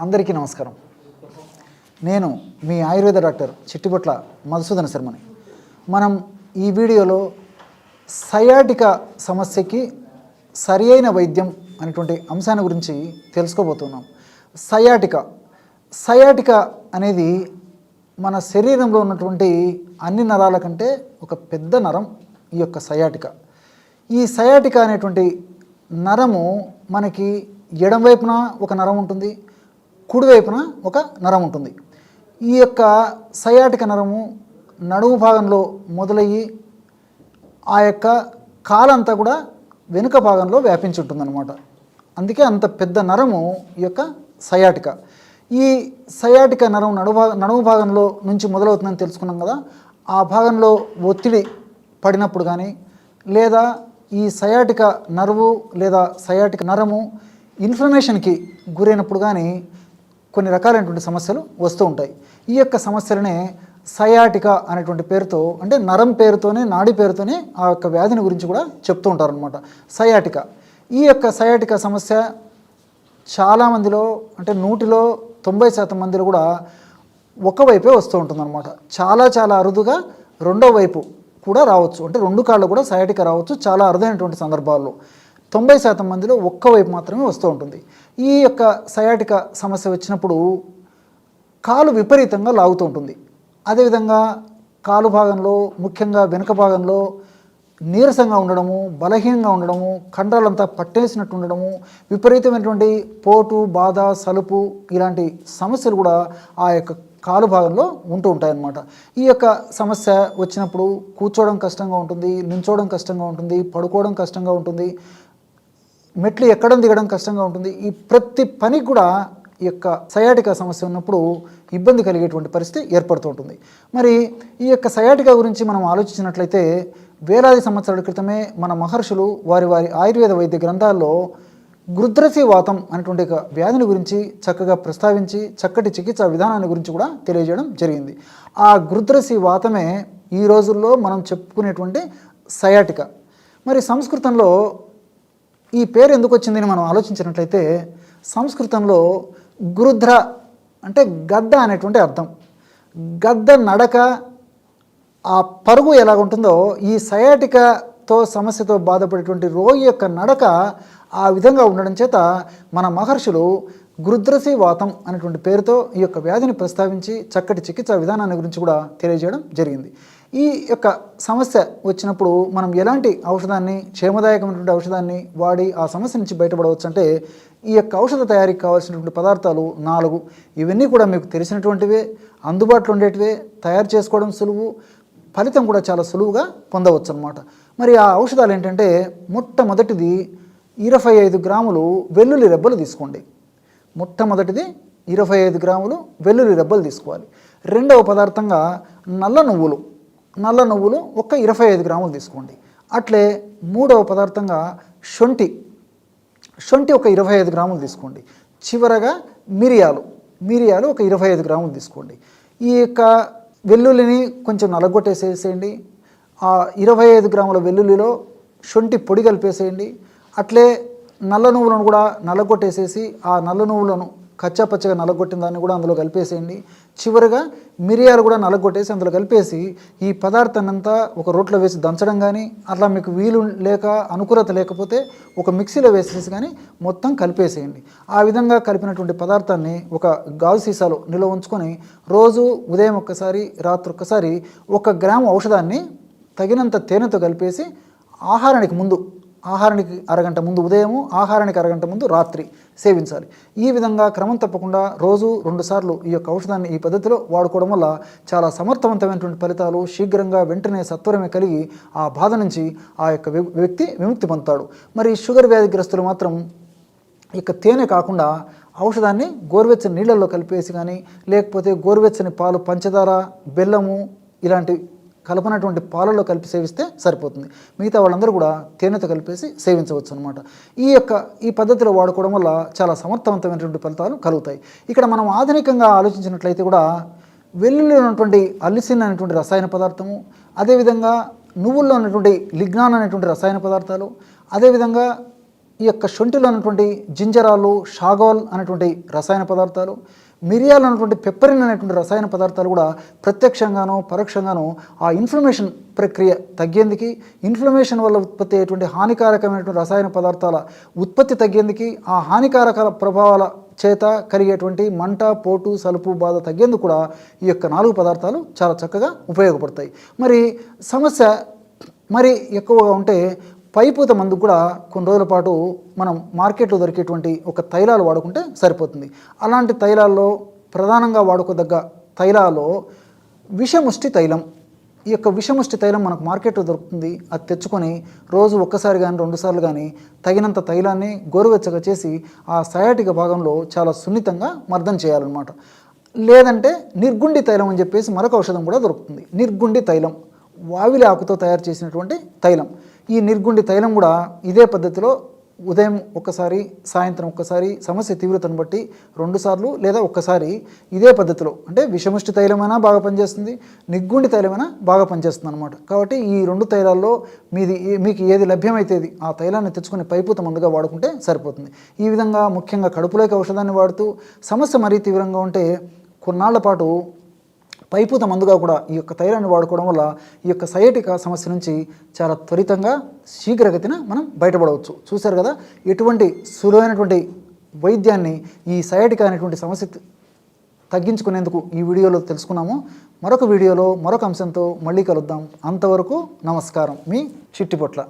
అందరికీ నమస్కారం. నేను మీ ఆయుర్వేద డాక్టర్ చిట్టిబొట్ల మధుసూదన శర్మని. మనం ఈ వీడియోలో సయాటికా సమస్యకి సరి అయిన వైద్యం అనేటువంటి అంశాన్ని గురించి తెలుసుకోబోతున్నాం. సయాటికా అనేది మన శరీరంలో ఉన్నటువంటి అన్ని నరాల కంటే ఒక పెద్ద నరం ఈ యొక్క సయాటికా. ఈ సయాటికా అనేటువంటి నరము మనకి ఎడమ వైపున ఒక నరం ఉంటుంది, కుడివైపున ఒక నరం ఉంటుంది. ఈ యొక్క సయాటిక నరము నడుము భాగంలో మొదలయ్యి ఆ యొక్క కాలంతా కూడా వెనుక భాగంలో వ్యాపించి ఉంటుందన్నమాట. అందుకే అంత పెద్ద నరము ఈ యొక్క సయాటిక. ఈ సయాటిక నరం నడుము భాగంలో నుంచి మొదలవుతుందని తెలుసుకున్నాం కదా. ఆ భాగంలో ఒత్తిడి పడినప్పుడు కానీ, లేదా ఈ సయాటిక నర్వు లేదా సయాటిక నరము ఇన్ఫ్లమేషన్కి గురైనప్పుడు కానీ కొన్ని రకాలైనటువంటి సమస్యలు వస్తూ ఉంటాయి. ఈ యొక్క సమస్యలనే సయాటికా అనేటువంటి పేరుతో, అంటే నరం పేరుతోనే, నాడి పేరుతోనే ఆ యొక్క వ్యాధిని గురించి కూడా చెప్తూ ఉంటారనమాట. సయాటికా, ఈ యొక్క సయాటికా సమస్య చాలామందిలో, అంటే 100లో 90% మందిలో కూడా ఒకవైపే వస్తూ ఉంటుందన్నమాట. చాలా అరుదుగా రెండో వైపు కూడా రావచ్చు, అంటే 2 కాళ్ళు కూడా సయాటికా రావచ్చు చాలా అరుదైనటువంటి సందర్భాల్లో. 90% మందిలో ఒక్కవైపు మాత్రమే వస్తూ ఉంటుంది. ఈ యొక్క సయాటికా సమస్య వచ్చినప్పుడు కాలు విపరీతంగా లాగుతూ ఉంటుంది. అదేవిధంగా కాలు భాగంలో, ముఖ్యంగా వెనుక భాగంలో నీరసంగా ఉండడము, బలహీనంగా ఉండడము, కండరాలంతా పట్టేసినట్టు ఉండడము, విపరీతమైనటువంటి పోటు, బాధ, సలుపు ఇలాంటి సమస్యలు కూడా ఆ యొక్క కాలు భాగంలో ఉంటూ ఉంటాయన్నమాట. ఈ యొక్క సమస్య వచ్చినప్పుడు కూర్చోవడం కష్టంగా ఉంటుంది, నించోవడం కష్టంగా ఉంటుంది, పడుకోవడం కష్టంగా ఉంటుంది, మెట్లు ఎక్కడం దిగడం కష్టంగా ఉంటుంది. ఈ ప్రతి పనికి కూడా ఈ యొక్క సయాటికా సమస్య ఉన్నప్పుడు ఇబ్బంది కలిగేటువంటి పరిస్థితి ఏర్పడుతూ ఉంటుంది. మరి ఈ యొక్క సయాటికా గురించి మనం ఆలోచించినట్లయితే వేలాది సంవత్సరాల క్రితమే మన మహర్షులు వారి ఆయుర్వేద వైద్య గ్రంథాల్లో గృధ్రసి వాతం అనేటువంటి ఒక వ్యాధిని గురించి చక్కగా ప్రస్తావించి చక్కటి చికిత్సా విధానాన్ని గురించి కూడా తెలియజేయడం జరిగింది. ఆ గృధ్రసి వాతమే ఈ రోజుల్లో మనం చెప్పుకునేటువంటి సయాటికా. మరి సంస్కృతంలో ఈ పేరు ఎందుకు వచ్చిందని మనం ఆలోచించినట్లయితే, సంస్కృతంలో గృధ్ర అంటే గద్ద అనేటువంటి అర్థం. గద్ద నడక, ఆ పరుగు ఎలాగుంటుందో ఈ సయాటికాతో సమస్యతో బాధపడేటువంటి రోగి యొక్క నడక ఆ విధంగా ఉండడం చేత మన మహర్షులు గృధ్రసి వాతం అనేటువంటి పేరుతో ఈ యొక్క వ్యాధిని ప్రస్తావించి చక్కటి చికిత్సా విధానాన్ని గురించి కూడా తెలియజేయడం జరిగింది. ఈ యొక్క సమస్య వచ్చినప్పుడు మనం ఎలాంటి ఔషధాన్ని, క్షేమదాయకమైనటువంటి ఔషధాన్ని వాడి ఆ సమస్య నుంచి బయటపడవచ్చు అంటే, ఈ యొక్క ఔషధ తయారీకి కావాల్సినటువంటి పదార్థాలు 4. ఇవన్నీ కూడా మీకు తెలిసినటువంటివే, అందుబాటులో ఉండేటివే, తయారు చేసుకోవడం సులువు, ఫలితం కూడా చాలా సులువుగా పొందవచ్చు అన్నమాట. మరి ఆ ఔషధాలు ఏంటంటే, మొట్టమొదటిది 25 గ్రాములు వెల్లుల్లి రెబ్బలు తీసుకోండి. మొట్టమొదటిది 25 గ్రాములు వెల్లుల్లి రెబ్బలు తీసుకోవాలి. రెండవ పదార్థంగా నల్ల నువ్వులు ఒక 25 గ్రాములు తీసుకోండి. అట్లే మూడవ పదార్థంగా శొంఠి ఒక 25 గ్రాములు తీసుకోండి. చివరగా మిరియాలు ఒక 25 గ్రాములు తీసుకోండి. ఈ యొక్క వెల్లుల్లిని కొంచెం నలగొట్టేసేసేయండి. ఆ 25 గ్రాముల వెల్లుల్లిలో శొంఠి పొడి కలిపేసేయండి. అట్లే నల్ల నువ్వులను కూడా నలగొట్టేసేసి ఆ నల్ల నువ్వులను కచ్చాపచ్చగా నలగొట్టిన దాన్ని కూడా అందులో కలిపేసేయండి. చివరిగా మిరియాలు కూడా నలగొట్టేసి అందులో కలిపేసి ఈ పదార్థాన్ని అంతా ఒక రోట్లో వేసి దంచడం కానీ, అట్లా మీకు వీలు లేక అనుకూలత లేకపోతే ఒక మిక్సీలో వేసేసి కానీ మొత్తం కలిపేసేయండి. ఆ విధంగా కలిపినటువంటి పదార్థాన్ని ఒక గాజు సీసాలో నిల్వ ఉంచుకొని రోజు ఉదయం ఒక్కసారి, రాత్రి ఒక్కసారి 1 గ్రాము ఔషధాన్ని తగినంత తేనెతో కలిపేసి ఆహారానికి అరగంట ముందు ఉదయము, ఆహారానికి అరగంట ముందు రాత్రి సేవించాలి. ఈ విధంగా క్రమం తప్పకుండా రోజు 2 సార్లు ఈ యొక్క ఔషధాన్ని ఈ పద్ధతిలో వాడుకోవడం వల్ల చాలా సమర్థవంతమైనటువంటి ఫలితాలు శీఘ్రంగా వెంటనే సత్వరమే కలిగి ఆ బాధ నుంచి ఆ యొక్క వ్యక్తి విముక్తి పొందుతాడు. మరి షుగర్ వ్యాధిగ్రస్తులు మాత్రం ఇక తేనె కాకుండా ఔషధాన్ని గోరువెచ్చని నీళ్ళల్లో కలిపేసి కానీ, లేకపోతే గోరువెచ్చని పాలు, పంచదార, బెల్లము ఇలాంటి కలపనటువంటి పాలలో కలిపి సేవిస్తే సరిపోతుంది. మిగతా వాళ్ళందరూ కూడా తేనెతో కలిపేసి సేవించవచ్చు అనమాట. ఈ పద్ధతిలో వాడుకోవడం వల్ల చాలా సమర్థవంతమైనటువంటి ఫలితాలు కలుగుతాయి. ఇక్కడ మనం ఆధునికంగా ఆలోచించినట్లయితే కూడా వెల్లుల్లిలో ఉన్నటువంటి అల్లిసిన్ అనేటువంటి రసాయన పదార్థము, అదేవిధంగా నువ్వుల్లో ఉన్నటువంటి లిగ్నాన్ అనేటువంటి రసాయన పదార్థాలు, అదేవిధంగా ఈ యొక్క శొంఠిలో ఉన్నటువంటి జింజరాలు, షాగోల్ అనేటువంటి రసాయన పదార్థాలు, మిరియాలు అనేటువంటి పెప్పరిన్ అనేటువంటి రసాయన పదార్థాలు కూడా ప్రత్యక్షంగానో పరోక్షంగానో ఆ ఇన్ఫ్లమేషన్ ప్రక్రియ తగ్గేందుకు, ఇన్ఫ్లమేషన్ వల్ల ఉత్పత్తి అయ్యేటువంటి హానికారకమైనటువంటి రసాయన పదార్థాల ఉత్పత్తి తగ్గేందుకు, ఆ హానికారక ప్రభావాల చేత కలిగేటువంటి మంట, పోటు, సలుపు, బాధ తగ్గేందుకు కూడా ఈ యొక్క 4 పదార్థాలు చాలా చక్కగా ఉపయోగపడతాయి. మరి సమస్య మరి ఎక్కువగా ఉంటే పైపూత మందు కూడా కొన్ని రోజుల పాటు మనం మార్కెట్లో దొరికేటువంటి ఒక తైలాలు వాడుకుంటే సరిపోతుంది. అలాంటి తైలాల్లో ప్రధానంగా వాడుకోదగ్గ తైలాల్లో విషముష్టి తైలం, ఈ యొక్క విషముష్టి తైలం మనకు మార్కెట్లో దొరుకుతుంది. అది తెచ్చుకొని రోజు ఒక్కసారి కానీ 2 సార్లు కానీ తగినంత తైలాన్ని గోరువెచ్చగా చేసి ఆ సయాటిక భాగంలో చాలా సున్నితంగా మర్దన చేయాలన్నమాట. లేదంటే నిర్గుండి తైలం అని చెప్పేసి మరొక ఔషధం కూడా దొరుకుతుంది. నిర్గుండి తైలం వావిలి ఆకుతో తయారు చేసినటువంటి తైలం. ఈ నిర్గుండి తైలం కూడా ఇదే పద్ధతిలో ఉదయం ఒక్కసారి, సాయంత్రం ఒక్కసారి, సమస్య తీవ్రతను బట్టి 2 సార్లు లేదా ఒక్కసారి ఇదే పద్ధతిలో, అంటే విషముష్టి తైలమైనా బాగా పనిచేస్తుంది, నిర్గుండి తైలమైనా బాగా పనిచేస్తుంది అనమాట. కాబట్టి ఈ 2 తైలాల్లో మీకు ఏది లభ్యమైతేది ఆ తైలాన్ని తెచ్చుకొని పైపూత మందుగా వాడుకుంటే సరిపోతుంది. ఈ విధంగా ముఖ్యంగా కడుపులోకి ఔషధాన్ని వాడుతూ సమస్య మరీ తీవ్రంగా ఉంటే కొన్నాళ్ల పాటు పైపూత మందుగా కూడా ఈ యొక్క తైలాన్ని వాడుకోవడం వల్ల ఈ యొక్క సయాటికా సమస్య నుంచి చాలా త్వరితంగా శీఘ్రగతిన మనం బయటపడవచ్చు. చూశారు కదా, ఎటువంటి సులువైనటువంటి వైద్యాన్ని ఈ సయాటికా అనేటువంటి సమస్య తగ్గించుకునేందుకు ఈ వీడియోలో తెలుసుకున్నాము. మరొక వీడియోలో మరొక అంశంతో మళ్ళీ కలుద్దాం. అంతవరకు నమస్కారం. మీ చిట్టిపొట్ల.